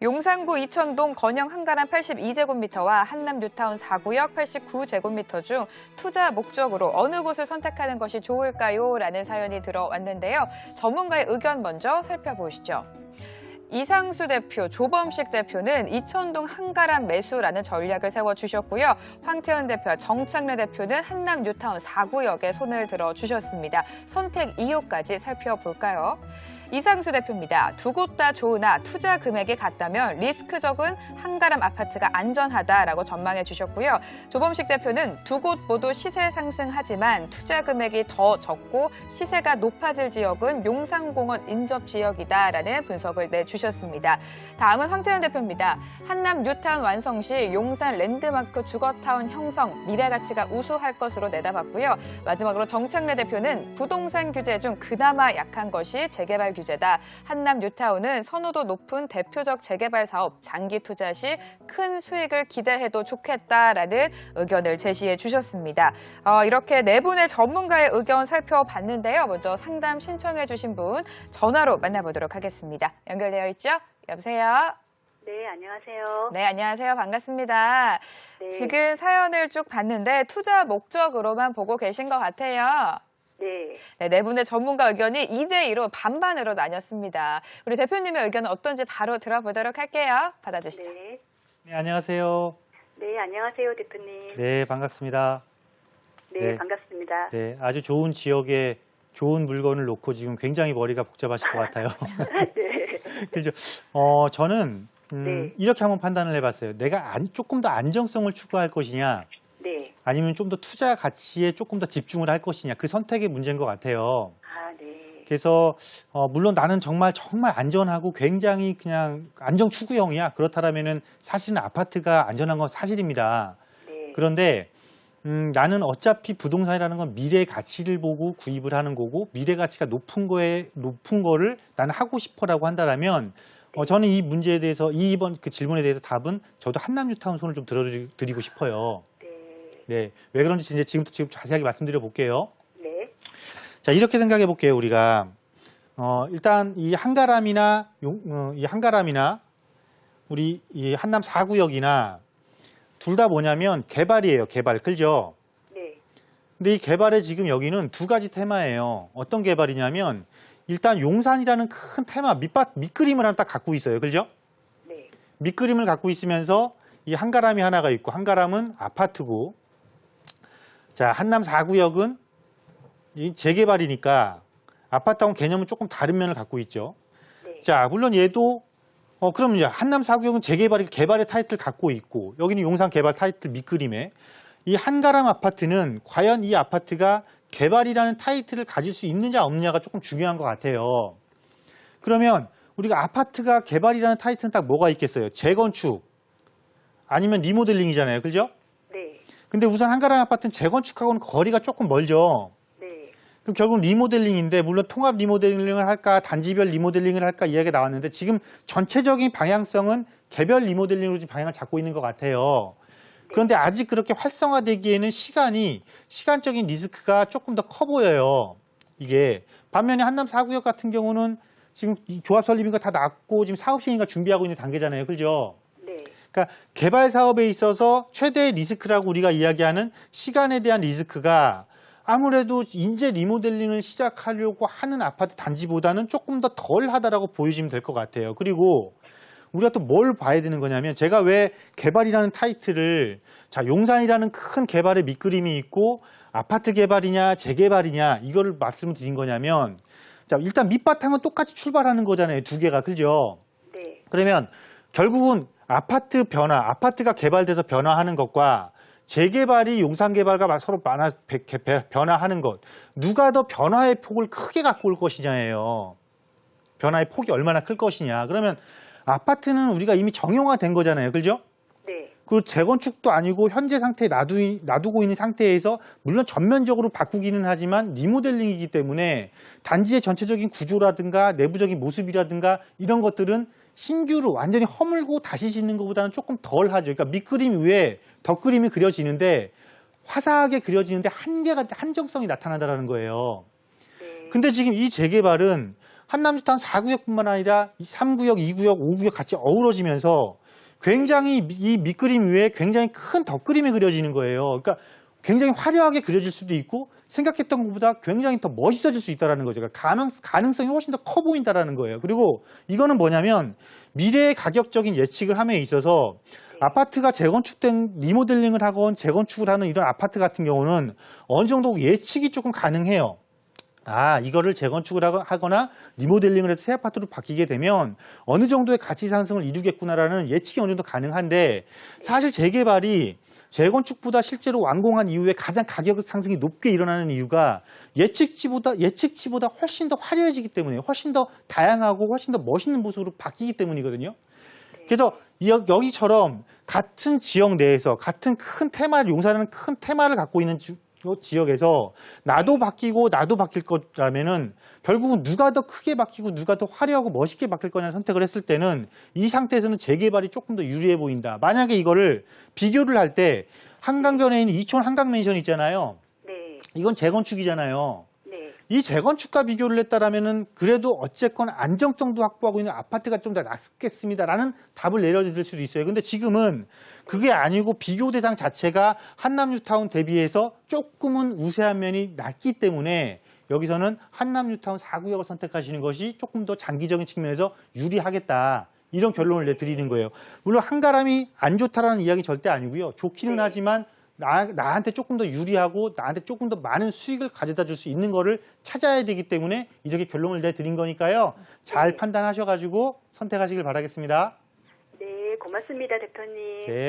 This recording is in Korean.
용산구 이천동 건영 한가람 82제곱미터와 한남 뉴타운 4구역 89제곱미터 중 투자 목적으로 어느 곳을 선택하는 것이 좋을까요? 라는 사연이 들어왔는데요. 전문가의 의견 먼저 살펴보시죠. 이상수 대표, 조범식 대표는 이천동 한가람 매수라는 전략을 세워주셨고요. 황태현 대표와 정창래 대표는 한남 뉴타운 4구역에 손을 들어주셨습니다. 선택 이유까지 살펴볼까요? 이상수 대표입니다. 두 곳 다 좋으나 투자 금액이 같다면 리스크 적은 한가람 아파트가 안전하다라고 전망해 주셨고요. 조범식 대표는 두 곳 모두 시세 상승하지만 투자 금액이 더 적고 시세가 높아질 지역은 용산공원 인접 지역이다라는 분석을 내주셨습니다. 다음은 황태현 대표입니다. 한남 뉴타운 완성 시 용산 랜드마크 주거타운 형성, 미래가치가 우수할 것으로 내다봤고요. 마지막으로 정창래 대표는 부동산 규제 중 그나마 약한 것이 재개발 규제다. 한남 뉴타운은 선호도 높은 대표적 재개발 사업, 장기 투자 시 큰 수익을 기대해도 좋겠다라는 의견을 제시해 주셨습니다. 이렇게 네 분의 전문가의 의견 살펴봤는데요. 먼저 상담 신청해 주신 분 전화로 만나보도록 하겠습니다. 연결되어 있죠? 여보세요? 네, 안녕하세요. 네, 안녕하세요. 반갑습니다. 네. 지금 사연을 쭉 봤는데 투자 목적으로만 보고 계신 것 같아요. 네. 네 분의 전문가 의견이 2대2로 반반으로 나뉘었습니다. 우리 대표님의 의견은 어떤지 바로 들어보도록 할게요. 받아주시죠. 네. 네, 안녕하세요. 네, 안녕하세요, 대표님. 네, 반갑습니다. 네, 네. 반갑습니다. 네, 아주 좋은 지역에 좋은 물건을 놓고 지금 굉장히 머리가 복잡하실 것 같아요. 네. 그죠? 저는 네. 이렇게 한번 판단을 해봤어요. 내가 조금 더 안정성을 추구할 것이냐, 네. 아니면 좀 더 투자 가치에 조금 더 집중을 할 것이냐, 그 선택의 문제인 것 같아요. 아, 네. 그래서 물론 나는 정말 안전하고 굉장히 그냥 안정 추구형이야. 그렇다면은 사실은 아파트가 안전한 건 사실입니다. 네. 그런데 나는 어차피 부동산이라는 건 미래 가치를 보고 구입을 하는 거고, 미래 가치가 높은 거를 나는 하고 싶어라고 한다면, 저는 이 문제에 대해서 이번 그 질문에 대해서 답은 저도 한남 뉴타운 손을 좀 들어드리고 싶어요. 네, 왜 그런지 이제 지금 자세하게 말씀드려 볼게요. 네. 자, 이렇게 생각해 볼게요. 우리가 일단 이 한가람이나 우리 이 한남 4구역이나 둘 다 뭐냐면 개발이에요. 개발. 그죠? 네. 근데 이 개발에 지금 여기는 두 가지 테마예요. 어떤 개발이냐면 일단 용산이라는 큰 테마 밑그림을 하나 딱 갖고 있어요. 그죠? 네. 밑그림을 갖고 있으면서 이 한가람이 하나가 있고, 한가람은 아파트고, 자, 한남 4구역은 이 재개발이니까 아파트하고 개념은 조금 다른 면을 갖고 있죠. 네. 자, 물론 얘도 그럼 이제 한남 4구역은 개발의 타이틀을 갖고 있고, 여기는 용산 개발 타이틀 밑그림에 이 한가람 아파트는 과연 이 아파트가 개발이라는 타이틀을 가질 수 있느냐 없느냐가 조금 중요한 것 같아요. 그러면 우리가 아파트가 개발이라는 타이틀은 딱 뭐가 있겠어요? 재건축 아니면 리모델링이잖아요. 그죠? 네. 근데 우선 한가람 아파트는 재건축하고는 거리가 조금 멀죠. 네. 그럼 결국 리모델링인데, 물론 통합 리모델링을 할까 단지별 리모델링을 할까 이야기가 나왔는데, 지금 전체적인 방향성은 개별 리모델링으로 지금 방향을 잡고 있는 것 같아요. 그런데 아직 그렇게 활성화되기에는 시간적인 리스크가 조금 더 커 보여요. 이게 반면에 한남 4구역 같은 경우는 지금 조합 설립인 거 다 났고 지금 사업 시행인가 준비하고 있는 단계잖아요. 그죠? 네. 그러니까 개발 사업에 있어서 최대의 리스크라고 우리가 이야기하는 시간에 대한 리스크가 아무래도 인재 리모델링을 시작하려고 하는 아파트 단지보다는 조금 더 덜하다라고 보여지면 될 것 같아요. 그리고 우리가 또 뭘 봐야 되는 거냐면, 제가 왜 개발이라는 타이틀을, 자, 용산이라는 큰 개발의 밑그림이 있고 아파트 개발이냐 재개발이냐 이거를 말씀드린 거냐면, 자, 일단 밑바탕은 똑같이 출발하는 거잖아요. 두 개가. 그죠? 네. 그러면 결국은 아파트가 개발돼서 변화하는 것과 재개발이 용산 개발과 서로 변화하는 것, 누가 더 변화의 폭을 크게 갖고 올 것이냐예요. 변화의 폭이 얼마나 클 것이냐. 그러면 아파트는 우리가 이미 정형화된 거잖아요. 그죠? 네. 그 재건축도 아니고 현재 상태에 놔두고 있는 상태에서 물론 전면적으로 바꾸기는 하지만 리모델링이기 때문에 단지의 전체적인 구조라든가 내부적인 모습이라든가 이런 것들은 신규로 완전히 허물고 다시 짓는 것보다는 조금 덜 하죠. 그러니까 밑그림 위에 덧그림이 그려지는데 화사하게 그려지는데 한정성이 나타난다는 거예요. 네. 근데 지금 이 재개발은 한남뉴타운 4구역뿐만 아니라 3구역, 2구역, 5구역 같이 어우러지면서 굉장히 이 밑그림 위에 굉장히 큰 덧그림이 그려지는 거예요. 그러니까 굉장히 화려하게 그려질 수도 있고 생각했던 것보다 굉장히 더 멋있어질 수 있다는 거죠. 그러니까 가능성이 훨씬 더 커 보인다는 거예요. 그리고 이거는 뭐냐면 미래의 가격적인 예측을 함에 있어서 아파트가 재건축된 리모델링을 하건 재건축을 하는 이런 아파트 같은 경우는 어느 정도 예측이 조금 가능해요. 이거를 재건축을 하거나 리모델링을 해서 새 아파트로 바뀌게 되면 어느 정도의 가치 상승을 이루겠구나라는 예측이 어느 정도 가능한데 사실 재개발이 재건축보다 실제로 완공한 이후에 가장 가격 상승이 높게 일어나는 이유가 예측치보다 훨씬 더 화려해지기 때문에 훨씬 더 다양하고 훨씬 더 멋있는 모습으로 바뀌기 때문이거든요. 그래서 여기처럼 같은 지역 내에서 같은 큰 테마를 용산하는 큰 테마를 갖고 있는 지역에서 나도 바뀌고 나도 바뀔 거라면은 결국은 누가 더 크게 바뀌고 누가 더 화려하고 멋있게 바뀔 거냐 선택을 했을 때는 이 상태에서는 재개발이 조금 더 유리해 보인다. 만약에 이거를 비교를 할 때 한강변에 있는 이촌 한강맨션 있잖아요. 네. 이건 재건축이잖아요. 네. 이 재건축과 비교를 했다라면은 그래도 어쨌건 안정성도 확보하고 있는 아파트가 좀 더 낫겠습니다라는 답을 내려드릴 수도 있어요. 근데 지금은 그게 아니고 비교 대상 자체가 한남뉴타운 대비해서 조금은 우세한 면이 낮기 때문에 여기서는 한남뉴타운 4구역을 선택하시는 것이 조금 더 장기적인 측면에서 유리하겠다. 이런 결론을 내드리는 거예요. 물론 한가람이 안 좋다라는 이야기 절대 아니고요. 좋기는 네. 하지만 나한테 조금 더 유리하고 나한테 조금 더 많은 수익을 가져다 줄 수 있는 거를 찾아야 되기 때문에 이렇게 결론을 내드린 거니까요. 잘 판단하셔가지고 선택하시길 바라겠습니다. 네, 고맙습니다, 대표님. 네.